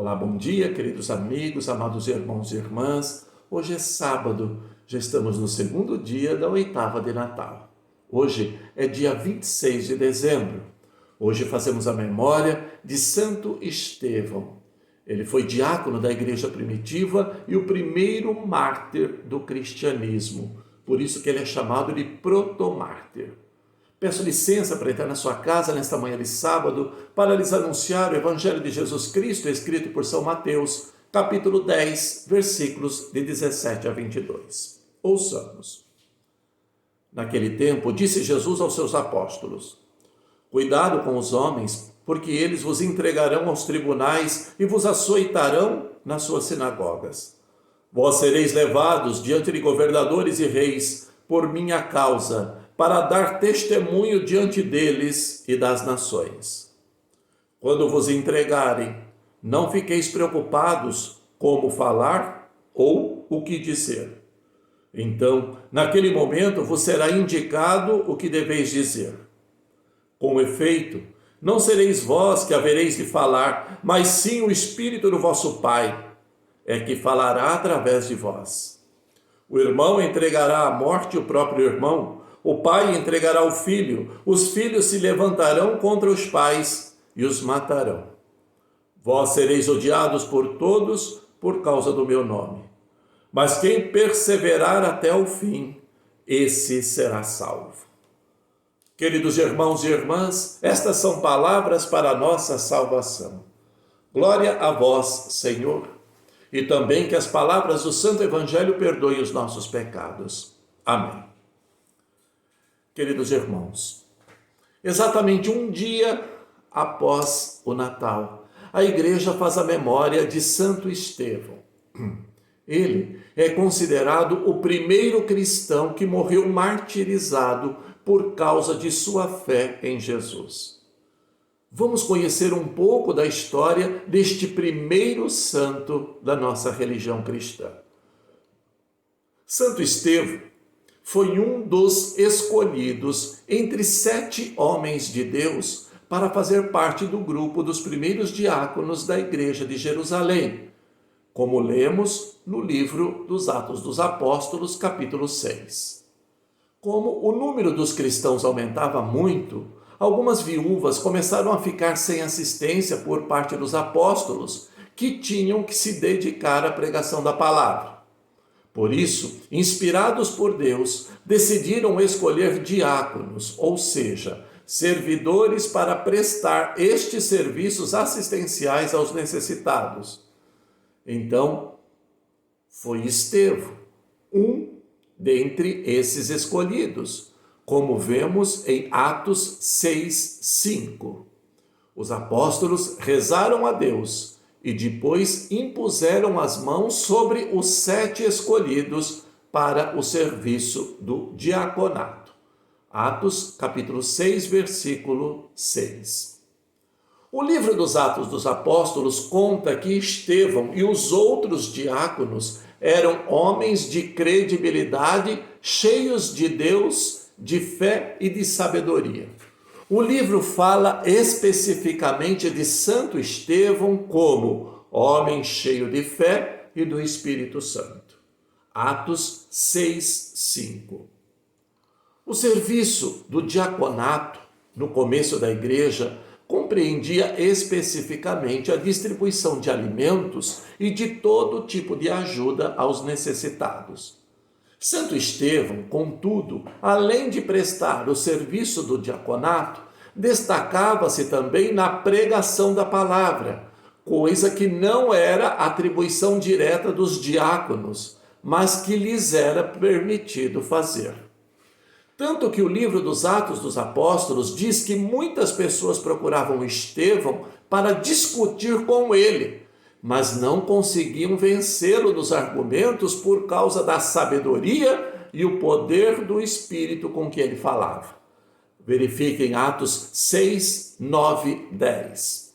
Olá, bom dia, queridos amigos, amados irmãos e irmãs. Hoje é sábado, já estamos no segundo dia da oitava de Natal. Hoje é dia 26 de dezembro. Hoje fazemos a memória de Santo Estevão. Ele foi diácono da igreja primitiva e o primeiro mártir do cristianismo. Por isso que ele é chamado de protomártir. Peço licença para entrar na sua casa nesta manhã de sábado para lhes anunciar o Evangelho de Jesus Cristo escrito por São Mateus, capítulo 10, versículos de 17 a 22. Ouçamos. Naquele tempo, disse Jesus aos seus apóstolos: Cuidado com os homens, porque eles vos entregarão aos tribunais e vos açoitarão nas suas sinagogas. Vós sereis levados diante de governadores e reis por minha causa, para dar testemunho diante deles e das nações. Quando vos entregarem, não fiqueis preocupados como falar ou o que dizer. Então, naquele momento, vos será indicado o que deveis dizer. Com efeito, não sereis vós que havereis de falar, mas sim o Espírito do vosso Pai, é que falará através de vós. O irmão entregará à morte o próprio irmão, o pai entregará o filho, os filhos se levantarão contra os pais e os matarão. Vós sereis odiados por todos por causa do meu nome. Mas quem perseverar até o fim, esse será salvo. Queridos irmãos e irmãs, estas são palavras para a nossa salvação. Glória a vós, Senhor, e também que as palavras do Santo Evangelho perdoem os nossos pecados. Amém. Queridos irmãos, exatamente um dia após o Natal, a igreja faz a memória de Santo Estevão. Ele é considerado o primeiro cristão que morreu martirizado por causa de sua fé em Jesus. Vamos conhecer um pouco da história deste primeiro santo da nossa religião cristã. Santo Estevão foi um dos escolhidos entre 7 homens de Deus para fazer parte do grupo dos primeiros diáconos da igreja de Jerusalém, como lemos no livro dos Atos dos Apóstolos, capítulo 6. Como o número dos cristãos aumentava muito, algumas viúvas começaram a ficar sem assistência por parte dos apóstolos, que tinham que se dedicar à pregação da palavra. Por isso, inspirados por Deus, decidiram escolher diáconos, ou seja, servidores para prestar estes serviços assistenciais aos necessitados. Então, foi Estevão, um dentre esses escolhidos, como vemos em Atos 6:5. Os apóstolos rezaram a Deus e depois impuseram as mãos sobre os 7 escolhidos para o serviço do diaconato. Atos, capítulo 6, versículo 6. O livro dos Atos dos Apóstolos conta que Estevão e os outros diáconos eram homens de credibilidade, cheios de Deus, de fé e de sabedoria. O livro fala especificamente de Santo Estevão como homem cheio de fé e do Espírito Santo. Atos 6:5. O serviço do diaconato, no começo da igreja, compreendia especificamente a distribuição de alimentos e de todo tipo de ajuda aos necessitados. Santo Estevão, contudo, além de prestar o serviço do diaconato, destacava-se também na pregação da palavra, coisa que não era atribuição direta dos diáconos, mas que lhes era permitido fazer. Tanto que o livro dos Atos dos Apóstolos diz que muitas pessoas procuravam Estevão para discutir com ele, mas não conseguiam vencê-lo nos argumentos por causa da sabedoria e o poder do Espírito com que ele falava. Verifiquem Atos 6, 9, 10.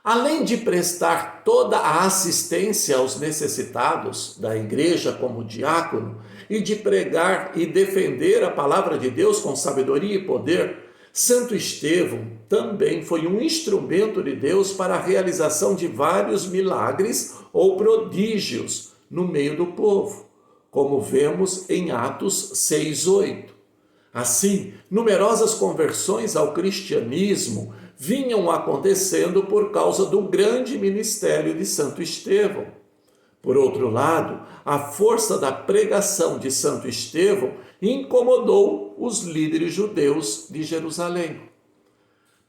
Além de prestar toda a assistência aos necessitados da igreja como diácono e de pregar e defender a palavra de Deus com sabedoria e poder, Santo Estevão também foi um instrumento de Deus para a realização de vários milagres ou prodígios no meio do povo, como vemos em Atos 6:8. Assim, numerosas conversões ao cristianismo vinham acontecendo por causa do grande ministério de Santo Estevão. Por outro lado, a força da pregação de Santo Estevão incomodou os líderes judeus de Jerusalém.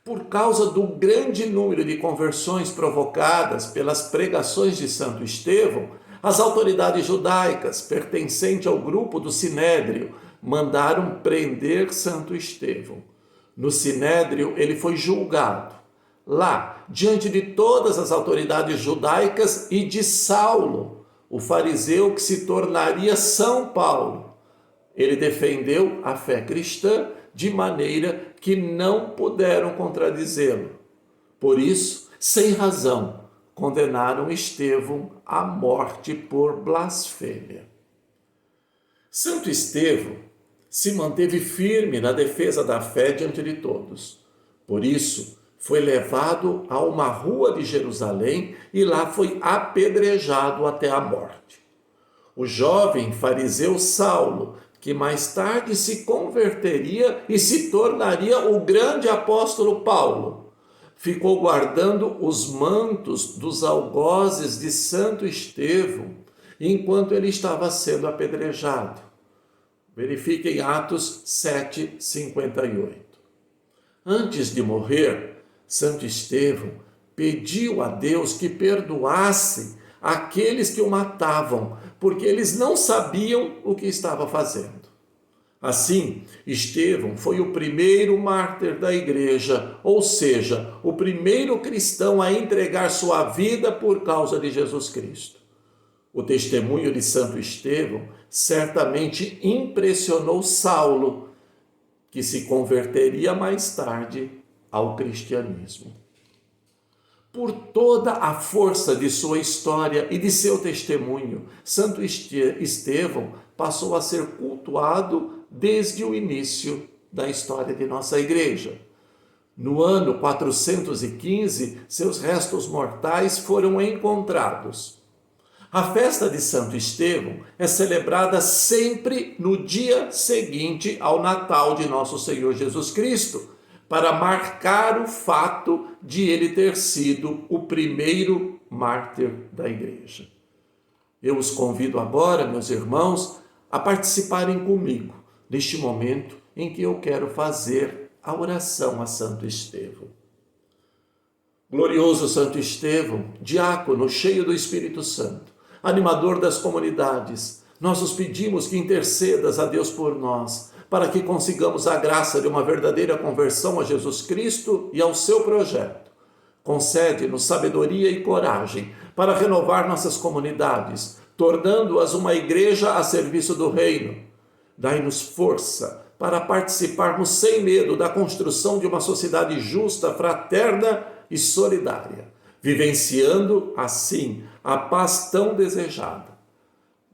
Por causa do grande número de conversões provocadas pelas pregações de Santo Estevão, as autoridades judaicas, pertencentes ao grupo do Sinédrio, mandaram prender Santo Estevão. No Sinédrio, ele foi julgado. Lá, diante de todas as autoridades judaicas e de Saulo, o fariseu que se tornaria São Paulo, ele defendeu a fé cristã de maneira que não puderam contradizê-lo. Por isso, sem razão, condenaram Estevão à morte por blasfêmia. Santo Estevão se manteve firme na defesa da fé diante de todos. Por isso, foi levado a uma rua de Jerusalém e lá foi apedrejado até a morte. O jovem fariseu Saulo, que mais tarde se converteria e se tornaria o grande apóstolo Paulo, ficou guardando os mantos dos algozes de Santo Estevão enquanto ele estava sendo apedrejado. Verifique em Atos 7:58. Antes de morrer, Santo Estevão pediu a Deus que perdoasse aqueles que o matavam, porque eles não sabiam o que estava fazendo. Assim, Estevão foi o primeiro mártir da igreja, ou seja, o primeiro cristão a entregar sua vida por causa de Jesus Cristo. O testemunho de Santo Estevão certamente impressionou Saulo, que se converteria mais tarde ao cristianismo. Por toda a força de sua história e de seu testemunho, Santo Estevão passou a ser cultuado desde o início da história de nossa igreja. No ano 415, seus restos mortais foram encontrados. A festa de Santo Estevão é celebrada sempre no dia seguinte ao Natal de nosso Senhor Jesus Cristo, para marcar o fato de ele ter sido o primeiro mártir da igreja. Eu os convido agora, meus irmãos, a participarem comigo neste momento em que eu quero fazer a oração a Santo Estevão. Glorioso Santo Estevão, diácono cheio do Espírito Santo, animador das comunidades, nós os pedimos que intercedas a Deus por nós, para que consigamos a graça de uma verdadeira conversão a Jesus Cristo e ao seu projeto. Concede-nos sabedoria e coragem para renovar nossas comunidades, tornando-as uma igreja a serviço do reino. Dai-nos força para participarmos sem medo da construção de uma sociedade justa, fraterna e solidária, vivenciando, assim, a paz tão desejada.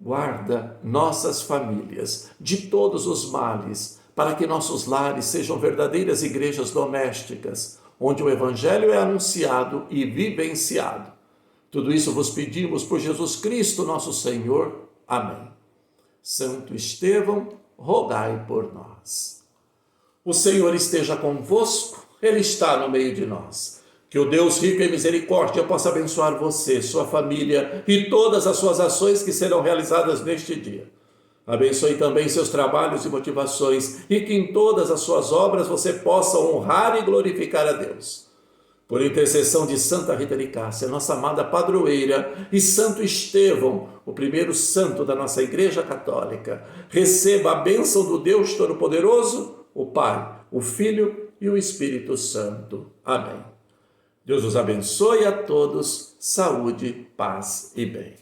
Guarda nossas famílias de todos os males, para que nossos lares sejam verdadeiras igrejas domésticas, onde o Evangelho é anunciado e vivenciado. Tudo isso vos pedimos por Jesus Cristo, nosso Senhor. Amém. Santo Estevão, rogai por nós. O Senhor esteja convosco, Ele está no meio de nós. Que o Deus rico em misericórdia possa abençoar você, sua família e todas as suas ações que serão realizadas neste dia. Abençoe também seus trabalhos e motivações e que em todas as suas obras você possa honrar e glorificar a Deus. Por intercessão de Santa Rita de Cássia, nossa amada padroeira, e Santo Estevão, o primeiro santo da nossa Igreja Católica, receba a bênção do Deus Todo-Poderoso, o Pai, o Filho e o Espírito Santo. Amém. Deus os abençoe a todos, saúde, paz e bem.